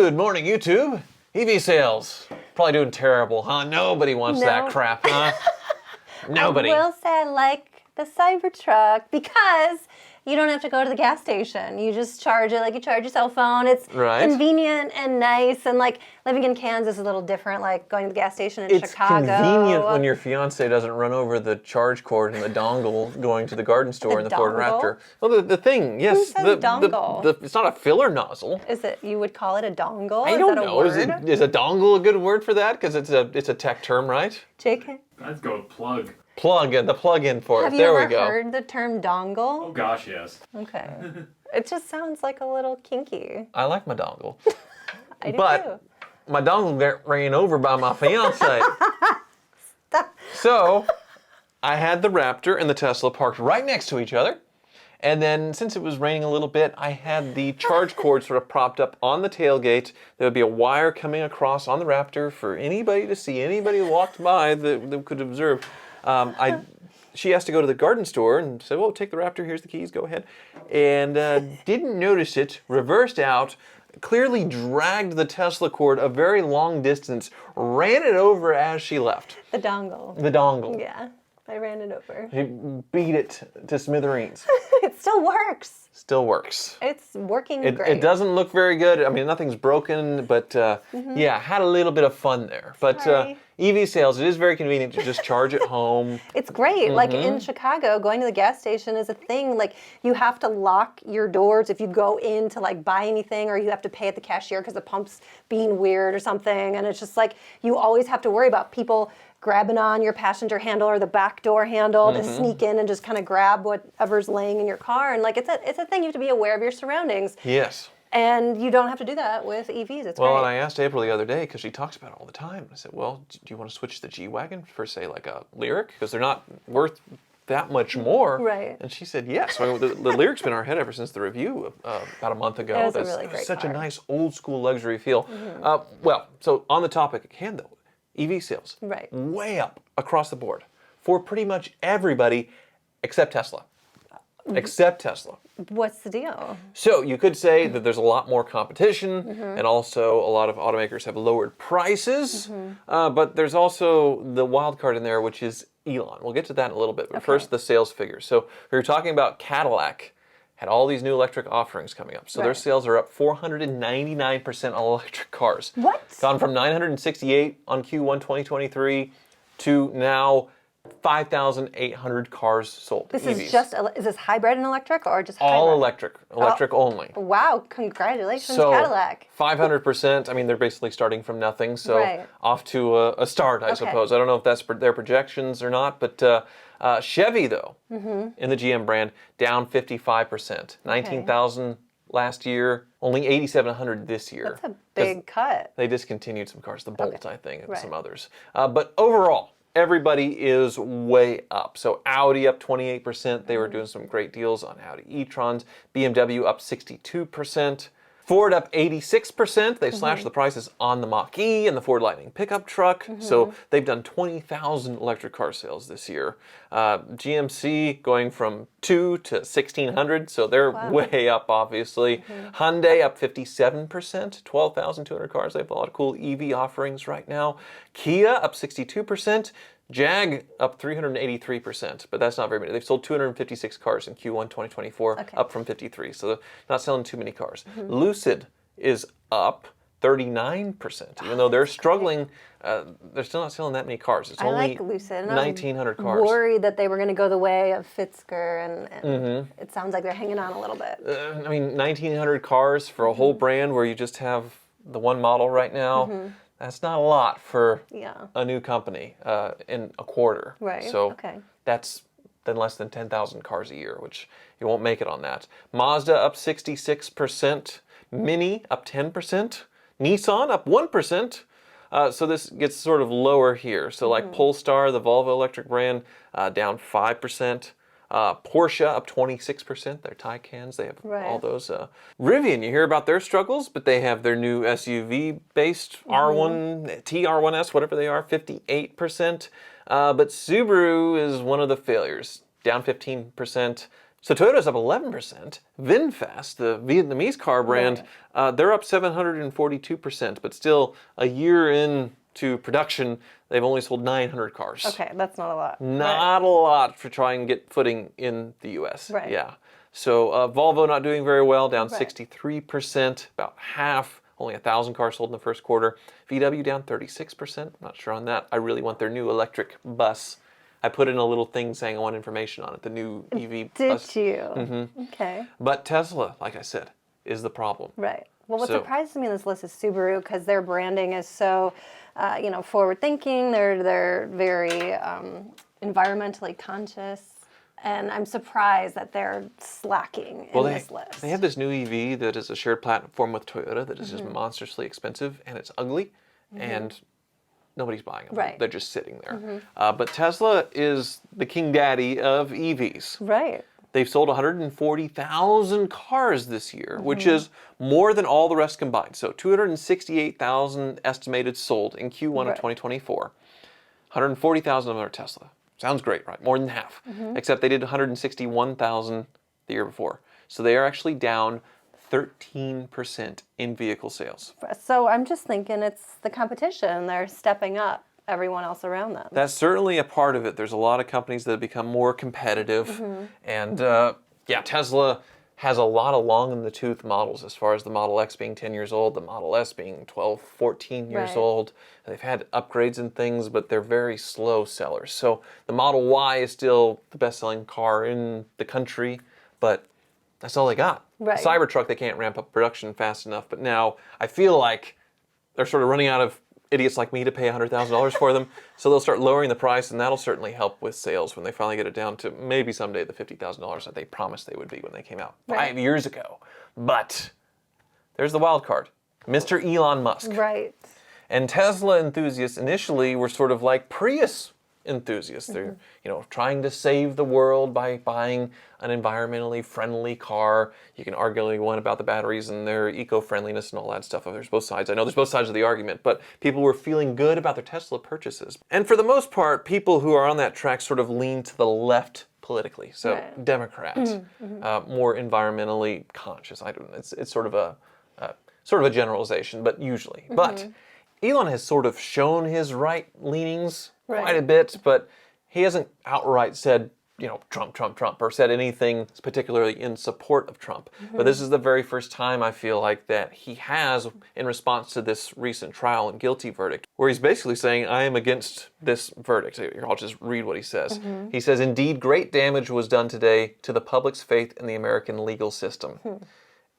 Good morning, YouTube. EV sales. Probably doing terrible, huh? Nobody wants that crap, huh? Nobody. I will say I like the Cybertruck because you don't have to go to the gas station. You just charge it like you charge your cell phone. It's convenient and nice. And like living in Kansas is a little different, like going to the gas station in Chicago. It's convenient when your fiance doesn't run over the charge cord and the dongle going to the garden store in the Ford Raptor. Well, the thing, yes. Who says dongle? It's not a filler nozzle. Is it? You would call it a dongle? I don't know. Is a dongle a good word for that? Because it's a tech term, right? JK? I'd go with plug. The plug-in for it. There we go. Have you ever heard the term dongle? Oh gosh, yes. Okay. It just sounds like a little kinky. I like my dongle. I do but my dongle got ran over by my fiance. Stop. So I had the Raptor and the Tesla parked right next to each other. And then since it was raining a little bit, I had the charge cord sort of propped up on the tailgate. There would be a wire coming across on the Raptor for anybody to see, anybody who walked by that could observe. She asked to go to the garden store and said, well, take the Raptor, here's the keys, go ahead. And didn't notice it, reversed out, clearly dragged the Tesla cord a very long distance, ran it over as she left. The dongle. The dongle. Yeah, I ran it over. He beat it to smithereens. It still works. Still works. It's working great. It doesn't look very good. I mean, nothing's broken, but yeah, had a little bit of fun there. But EV sales, it is very convenient to just charge at home. It's great. Like in Chicago, going to the gas station is a thing. Like you have to lock your doors if you go in to like buy anything, or you have to pay at the cashier because the pump's being weird or something. And it's just like you always have to worry about people grabbing on your passenger handle or the back door handle to sneak in and just kind of grab whatever's laying in your car. And like it's a thing, you have to be aware of your surroundings. Yes. And you don't have to do that with EVs. It's well, great. And I asked April the other day, because she talks about it all the time. I said, well, do you want to switch to the G-Wagon for, say, like a Lyriq? Because they're not worth that much more. Right. And she said, yes. Well, the Lyriq's been in our head ever since the review about a month ago. It was a really great such car. a nice old school luxury feel. Well, so on the topic at hand, though, EV sales. Right. Way up across the board for pretty much everybody except Tesla. Except Tesla. What's the deal? So you could say that there's a lot more competition, and also a lot of automakers have lowered prices, but there's also the wild card in there, which is Elon. We'll get to that in a little bit, but first the sales figures. So we were talking about Cadillac had all these new electric offerings coming up. So their sales are up 499% on electric cars. What? Gone from 968 on Q1 2023 to now 5,800 cars sold. This EVs. is this hybrid and electric or just all hybrid? electric only. Wow, congratulations, So, Cadillac. 500%, I mean, they're basically starting from nothing, so off to a start, I suppose. I don't know if that's their projections or not, but Chevy, though, in the GM brand, down 55%. 19,000 last year, only 8,700 this year. That's a big cut. They discontinued some cars, the Bolt, I think, and some others. But overall, everybody is way up. So Audi up 28%. They were doing some great deals on Audi e-trons. BMW up 62%. Ford up 86%. They slashed the prices on the Mach-E and the Ford Lightning pickup truck. So they've done 20,000 electric car sales this year. GMC going from 2 to 1,600. So they're way up, obviously. Hyundai up 57%. 12,200 cars. They have a lot of cool EV offerings right now. Kia up 62%. Jag up 383%, but that's not very many. They've sold 256 cars in Q1 2024, up from 53, so they're not selling too many cars. Lucid is up 39%, even though they're struggling. They're still not selling that many cars. It's only like Lucid. 1,900 cars. I was worried that they were going to go the way of Fisker, and it sounds like they're hanging on a little bit. I mean, 1,900 cars for a whole brand where you just have the one model right now. That's not a lot for a new company in a quarter. Right. So that's then less than 10,000 cars a year, which you won't make it on that. Mazda up 66%. Mini up 10%. Nissan up 1%. So this gets sort of lower here. So like Polestar, the Volvo electric brand, down 5%. Porsche up 26%. Their Taycans, they have all those. Rivian, you hear about their struggles, but they have their new SUV-based R1, TR1S, whatever they are, 58%. But Subaru is one of the failures, down 15%. So Toyota's up 11%. VinFast, the Vietnamese car brand, they're up 742%, but still a year into production, they've only sold 900 cars. Okay, that's not a lot. Not a lot for trying to get footing in the U.S. Right. Yeah. So Volvo not doing very well, down 63%, about half. Only 1,000 cars sold in the first quarter. VW down 36%. Not sure on that. I really want their new electric bus. I put in a little thing saying I want information on it, the new EV bus. Did you? Okay. But Tesla, like I said, is the problem. Right. Well, what surprises me in this list is Subaru, because their branding is so, forward-thinking. They're very environmentally conscious. And I'm surprised that they're slacking in this list. They have this new EV that is a shared platform with Toyota that is just monstrously expensive, and it's ugly, and nobody's buying them. Right. They're just sitting there. But Tesla is the king daddy of EVs. Right. They've sold 140,000 cars this year, which is more than all the rest combined. So 268,000 estimated sold in Q1 of 2024. 140,000 of them are Tesla. Sounds great, right? More than half. Except they did 161,000 the year before. So they are actually down 13% in vehicle sales. So I'm just thinking it's the competition. They're stepping up everyone else around them. That's certainly a part of it. There's a lot of companies that have become more competitive. And Tesla has a lot of long-in-the-tooth models as far as the Model X being 10 years old, the Model S being 12, 14 years old. They've had upgrades and things, but they're very slow sellers. So the Model Y is still the best-selling car in the country, but that's all they got. Right. The Cybertruck, they can't ramp up production fast enough, but now I feel like they're sort of running out of idiots like me to pay $100,000 for them, so they'll start lowering the price, and that'll certainly help with sales when they finally get it down to maybe someday the $50,000 that they promised they would be when they came out 5 years ago. But there's the wild card, Mr. Elon Musk. Right. And Tesla enthusiasts initially were sort of like Prius enthusiasts. They're trying to save the world by buying an environmentally friendly car. You can argue all you want about the batteries and their eco-friendliness and all that stuff. There's both sides. I know there's both sides of the argument, but people were feeling good about their Tesla purchases. And for the most part, people who are on that track sort of lean to the left politically. So Democrats, more environmentally conscious. I don't know. It's sort of a generalization, but usually. But Elon has sort of shown his right leanings quite a bit, but he hasn't outright said, Trump, Trump, Trump, or said anything particularly in support of Trump. But this is the very first time I feel like that he has, in response to this recent trial and guilty verdict, where he's basically saying, I am against this verdict. Here, I'll just read what he says. He says, indeed, great damage was done today to the public's faith in the American legal system.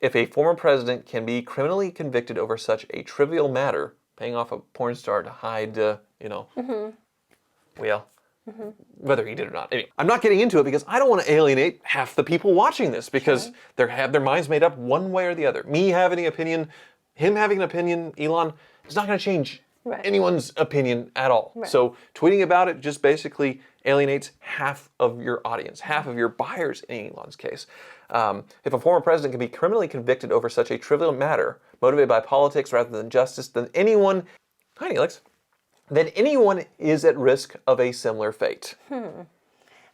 If a former president can be criminally convicted over such a trivial matter, paying off a porn star to hide, whether he did or not. Anyway, I'm not getting into it because I don't want to alienate half the people watching this because they have their minds made up one way or the other. Me having an opinion, him having an opinion, Elon, it's not going to change anyone's opinion at all. So tweeting about it just basically alienates half of your audience, half of your buyers in Elon's case. If a former president can be criminally convicted over such a trivial matter, motivated by politics rather than justice, then anyone, hi Neelix, then anyone is at risk of a similar fate. I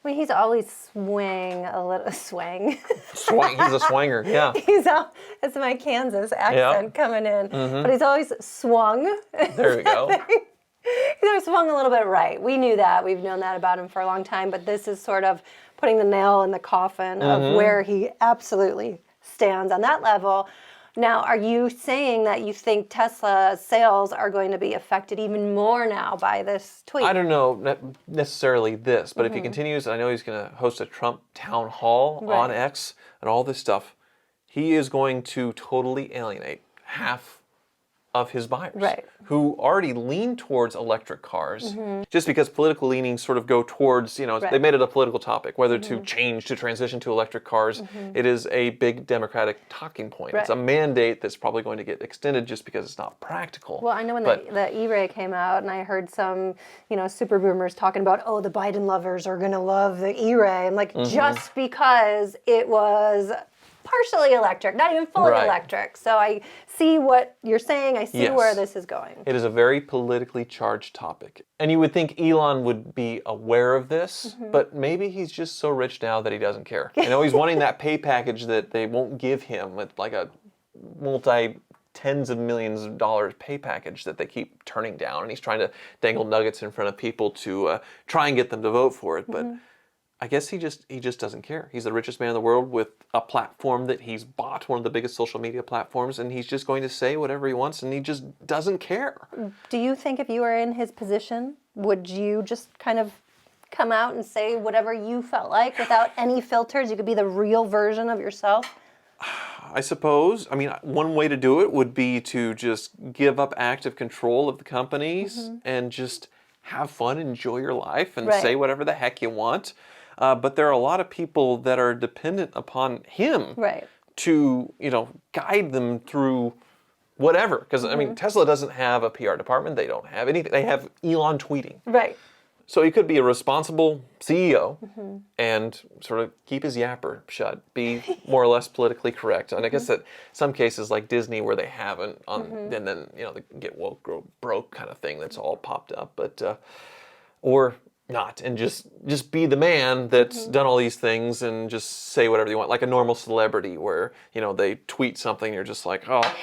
mean, he's always swang. He's a swanger, yeah. That's my Kansas accent coming in. But he's always swung. There we go. He's always swung a little bit right. We knew that. We've known that about him for a long time. But this is sort of putting the nail in the coffin of where he absolutely stands on that level. Now, are you saying that you think Tesla sales are going to be affected even more now by this tweet? I don't know necessarily this, but if he continues, I know he's going to host a Trump town hall on X and all this stuff, he is going to totally alienate half of his buyers who already lean towards electric cars just because political leanings sort of go towards, they made it a political topic, whether to change, to transition to electric cars. It is a big Democratic talking point. It's a mandate that's probably going to get extended just because it's not practical. Well, I know when the E-Ray came out and I heard some, super boomers talking about, the Biden lovers are going to love the E-Ray. I'm like, just because it was partially electric, not even fully Right. electric. So I see what you're saying. I see Yes. where this is going. It is a very politically charged topic. And you would think Elon would be aware of this, but maybe he's just so rich now that he doesn't care. You know, he's wanting that pay package that they won't give him with like a tens of millions of dollars pay package that they keep turning down. And he's trying to dangle nuggets in front of people to try and get them to vote for it. But I guess he just doesn't care. He's the richest man in the world with a platform that he's bought, one of the biggest social media platforms, and he's just going to say whatever he wants, and he just doesn't care. Do you think if you were in his position, would you just kind of come out and say whatever you felt like without any filters? You could be the real version of yourself? I suppose. I mean, one way to do it would be to just give up active control of the companies and just have fun, enjoy your life, and say whatever the heck you want. But there are a lot of people that are dependent upon him to, guide them through whatever. Because, I mean, Tesla doesn't have a PR department. They don't have anything. They have Elon tweeting. Right. So he could be a responsible CEO and sort of keep his yapper shut, be more or less politically correct. And I guess that some cases like Disney where they haven't, and then, the get woke, grow broke kind of thing that's all popped up. But, or not, and just be the man that's done all these things and just say whatever you want, like a normal celebrity where, they tweet something, you're just like, oh.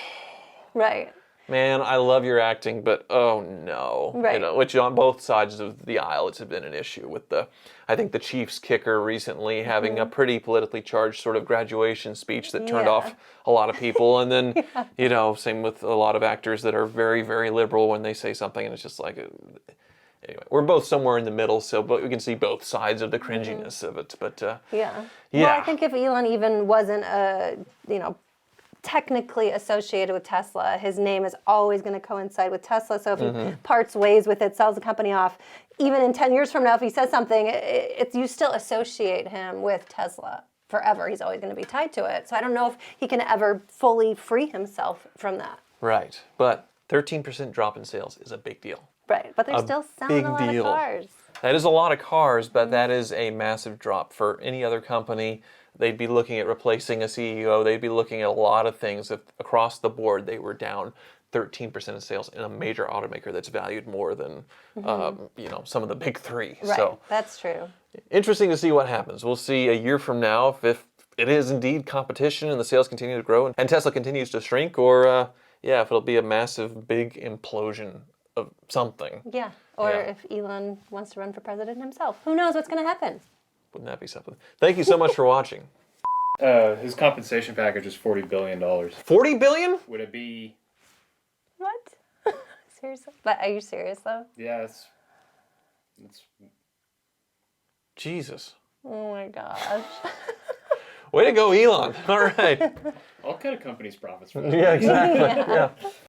Right. Man, I love your acting, but oh no. Right. Which on both sides of the aisle, it's been an issue with I think the Chiefs kicker recently having a pretty politically charged sort of graduation speech that turned off a lot of people. And then, same with a lot of actors that are very, very liberal when they say something and it's just like, anyway, we're both somewhere in the middle, but we can see both sides of the cringiness of it. But Well, I think if Elon even wasn't technically associated with Tesla, his name is always going to coincide with Tesla. So if he parts ways with it, sells the company off, even in 10 years from now, if he says something, you still associate him with Tesla forever. He's always going to be tied to it. So I don't know if he can ever fully free himself from that. Right. But 13% drop in sales is a big deal. Right. But they're still selling a lot of cars. That is a lot of cars, but that is a massive drop. For any other company, they'd be looking at replacing a CEO. They'd be looking at a lot of things. If across the board they were down 13% of sales in a major automaker that's valued more than some of the big three. Right, so that's true. Interesting to see what happens. We'll see a year from now if it is indeed competition and the sales continue to grow and Tesla continues to shrink, or if it'll be a massive, big implosion of something. Yeah, or if Elon wants to run for president himself. Who knows what's going to happen? Wouldn't that be something? Thank you so much for watching. His compensation package is $40 billion. $40 billion? Would it be... What? Seriously? But are you serious, though? Yeah, it's... Jesus. Oh, my gosh. Way to go, Elon. All right. I'll cut a company's profits for that. Yeah, exactly. Yeah.